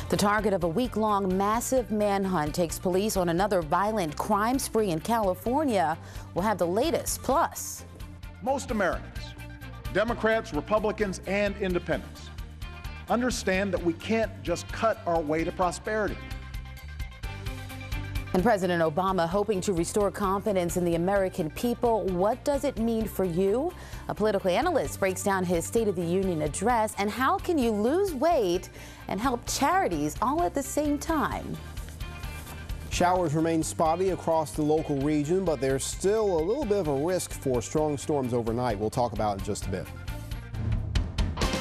The target of a week-long massive manhunt takes police on another violent crime spree in California. We'll have the latest. Plus, most Americans, Democrats, Republicans, and independents, understand that we can't just cut our way to prosperity. And President Obama hoping to restore confidence in the American people. What does it mean for you? A political analyst breaks down his State of the Union address and how can you lose weight and help charities all at the same time. Showers remain spotty across the local region, but there's still a little bit of a risk for strong storms overnight. We'll talk about it in just a bit.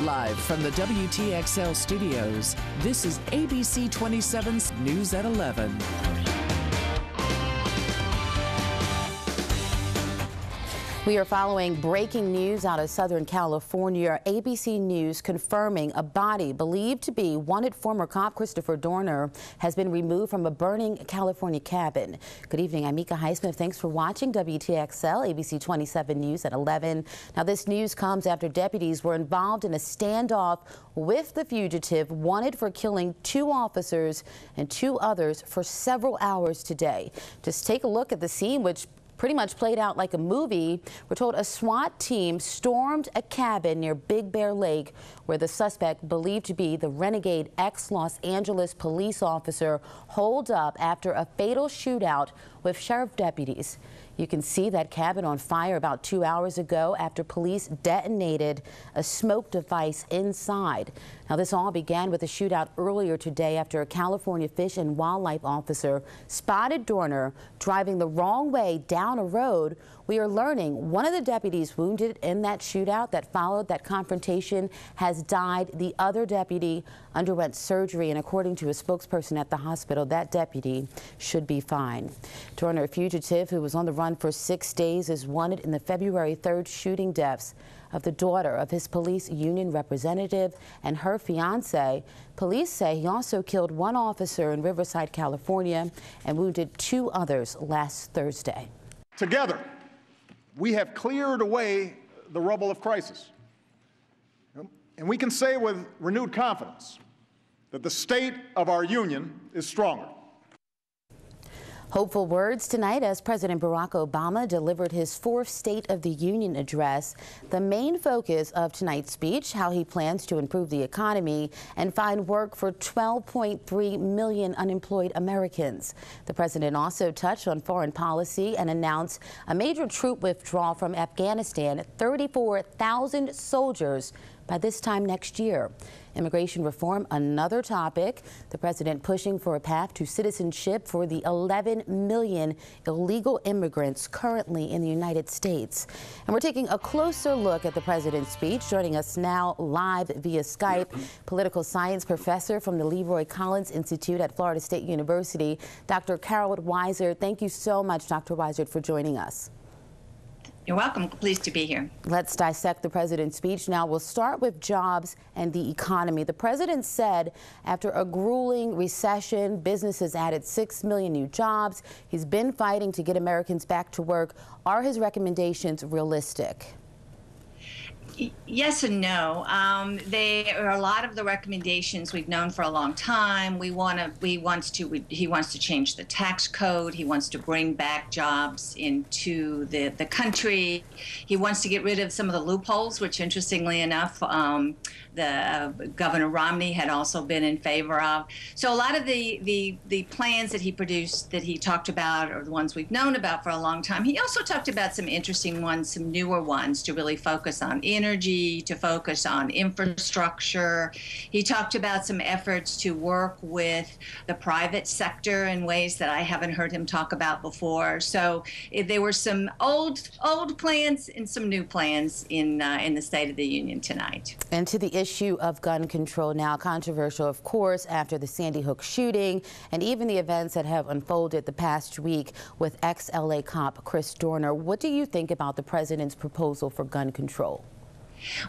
Live from the Wtxl studios, this is ABC 27's News at 11. We are following breaking news out of Southern California. ABC News confirming a body believed to be wanted former cop Christopher Dorner has been removed from a burning California cabin. Good evening, I'm Mika Highsmith. Thanks for watching WTXL, ABC 27 News at 11. Now, this news comes after deputies were involved in a standoff with the fugitive wanted for killing 2 officers and 2 others for several hours today. Just take a look at the scene, which pretty much played out like a movie. We're told a SWAT team stormed a cabin near Big Bear Lake where the suspect, believed to be the renegade ex-Los Angeles police officer, holed up after a fatal shootout with sheriff deputies. You can see that cabin on fire about 2 hours ago after police detonated a smoke device inside. Now, this all began with a shootout earlier today after a California Fish and Wildlife officer spotted Dorner driving the wrong way down a road. We are learning one of the deputies wounded in that shootout that followed that confrontation has died. The other deputy underwent surgery, and according to a spokesperson at the hospital, that deputy should be fine. Dorner, a fugitive who was on the run for 6 days, is wanted in the February 3rd shooting deaths of the daughter of his police union representative and her fiance. Police say he also killed 1 officer in Riverside, California, and wounded 2 others last Thursday. Together, we have cleared away the rubble of crisis. And we can say with renewed confidence that the state of our union is stronger. Hopeful words tonight as President Barack Obama delivered his 4th State of the Union address. The main focus of tonight's speech, how he plans to improve the economy and find work for 12.3 million unemployed Americans. The president also touched on foreign policy and announced a major troop withdrawal from Afghanistan, 34,000 soldiers by this time next year. Immigration reform, another topic. The president pushing for a path to citizenship for the 11 million illegal immigrants currently in the United States. And we're taking a closer look at the president's speech. Joining us now live via Skype, political science professor from the Leroy Collins Institute at Florida State University, Dr. Carol Wtxl. Thank you so much, Dr. Wtxl, for joining us. You're welcome. Pleased to be here. Let's dissect the president's speech now. We'll start with jobs and the economy. The president said after a grueling recession, businesses added 6 million new jobs. He's been fighting to get Americans back to work. Are his recommendations realistic? Yes and no. They are a lot of the recommendations we've known for a long time. He wants to change the tax code. He wants to bring back jobs into the country. He wants to get rid of some of the loopholes, which, interestingly enough, Governor Romney had also been in favor of. So a lot of the plans that he produced, that he talked about, are the ones we've known about for a long time. He also talked about some interesting ones, some newer ones, to really focus on energy, to focus on infrastructure. He talked about some efforts to work with the private sector in ways that I haven't heard him talk about before. So there were some old plans and some new plans in the State of the Union tonight. And to the issue of gun control now, controversial, of course, after the Sandy Hook shooting and even the events that have unfolded the past week with ex-LA cop Chris Dorner. What do you think about the president's proposal for gun control?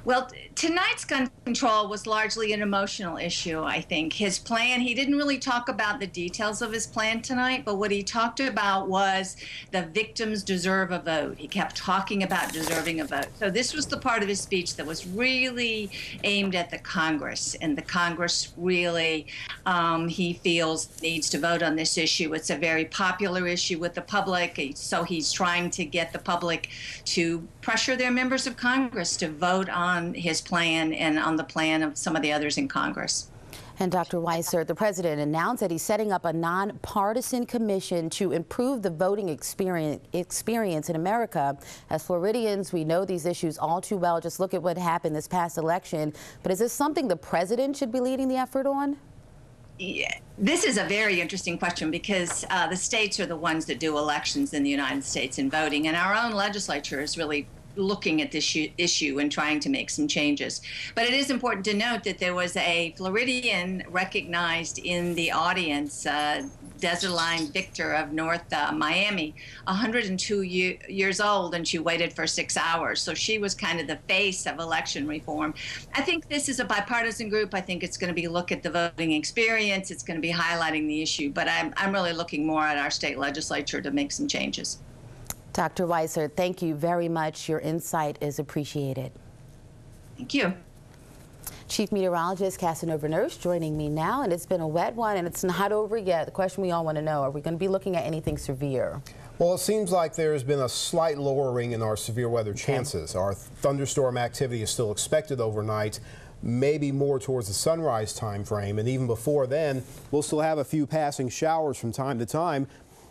Well, tonight's gun control was largely an emotional issue, I think. His plan, he didn't really talk about the details of his plan tonight, but what he talked about was the victims deserve a vote. He kept talking about deserving a vote. So this was the part of his speech that was really aimed at the Congress, and the Congress really, he feels, needs to vote on this issue. It's a very popular issue with the public, so he's trying to get the public to pressure their members of Congress to vote on his plan and on the plan of some of the others in Congress. And Dr. Wtxl, the president announced that he's setting up a nonpartisan commission to improve the voting experience in America. As Floridians, we know these issues all too well. Just look at what happened this past election. But is this something the president should be leading the effort on? Yeah, this is a very interesting question because the states are the ones that do elections in the United States and voting, and our own legislature is really looking at this issue and trying to make some changes. But it is important to note that there was a Floridian recognized in the audience, Desaline Victor of North Miami, 102 years old, and she waited for 6 hours. So she was kind of the face of election reform. I think this is a bipartisan group. I think it's going to be look at the voting experience. It's going to be highlighting the issue. But I'm really looking more at our state legislature to make some changes. Dr. Wtxl, thank you very much. Your insight is appreciated. Thank you. Chief Meteorologist Casanova Nurse joining me now, and it's been a wet one, and it's not over yet. The question we all want to know, are we going to be looking at anything severe? Well, it seems like there's been a slight lowering in our severe weather chances. Our thunderstorm activity is still expected overnight, maybe more towards the sunrise time frame, and even before then, we'll still have a few passing showers from time to time.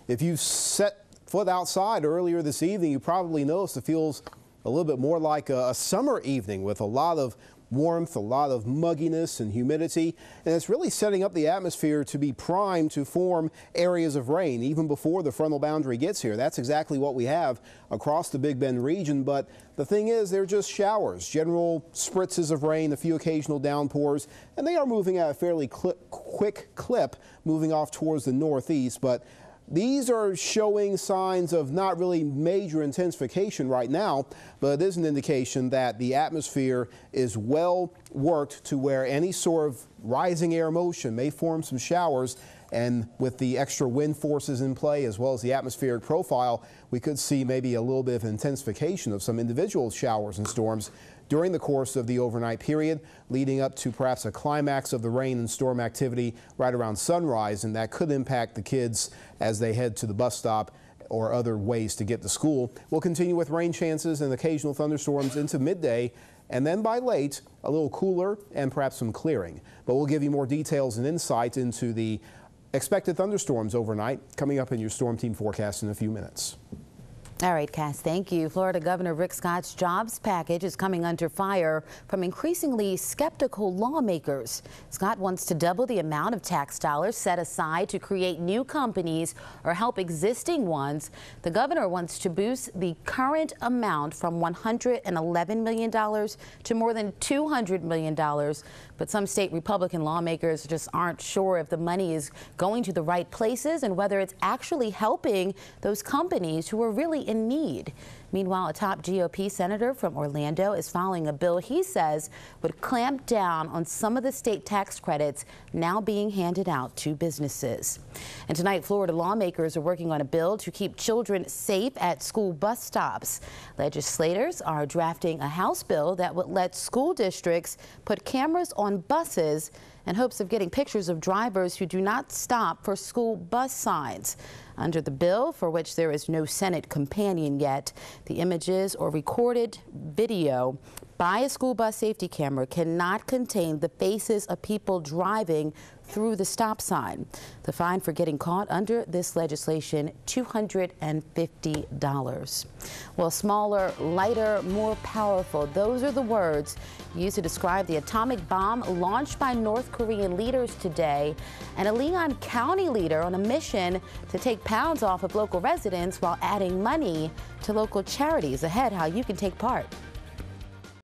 If you set foot outside earlier this evening, you probably noticed it feels a little bit more like a summer evening with a lot of warmth, a lot of mugginess and humidity, and it's really setting up the atmosphere to be primed to form areas of rain even before the frontal boundary gets here. That's exactly what we have across the Big Bend region, but the thing is, they're just showers, general spritzes of rain, a few occasional downpours, and they are moving at a fairly quick clip, moving off towards the northeast, but these are showing signs of not really major intensification right now, but it is an indication that the atmosphere is well worked to where any sort of rising air motion may form some showers. And with the extra wind forces in play, as well as the atmospheric profile, we could see maybe a little bit of intensification of some individual showers and storms during the course of the overnight period, leading up to perhaps a climax of the rain and storm activity right around sunrise, and that could impact the kids as they head to the bus stop or other ways to get to school. We'll continue with rain chances and occasional thunderstorms into midday, and then by late, a little cooler and perhaps some clearing. But we'll give you more details and insight into the expected thunderstorms overnight coming up in your Storm Team forecast in a few minutes. All right, Cass, thank you. Florida Governor Rick Scott's jobs package is coming under fire from increasingly skeptical lawmakers. Scott wants to double the amount of tax dollars set aside to create new companies or help existing ones. The governor wants to boost the current amount from $111 million to more than $200 million. But some state Republican lawmakers just aren't sure if the money is going to the right places and whether it's actually helping those companies who are really in need. Meanwhile, a top GOP senator from Orlando is filing a bill he says would clamp down on some of the state tax credits now being handed out to businesses. And tonight, Florida lawmakers are working on a bill to keep children safe at school bus stops. Legislators are drafting a House bill that would let school districts put cameras on buses in hopes of getting pictures of drivers who do not stop for school bus signs. Under the bill, for which there is no Senate companion yet, the images or recorded video by a school bus safety camera cannot contain the faces of people driving through the stop sign. The fine for getting caught under this legislation, $250. Well, smaller, lighter, more powerful. Those are the words used to describe the atomic bomb launched by North Korean leaders today, and a Leon County leader on a mission to take pounds off of local residents while adding money to local charities. Ahead, how you can take part.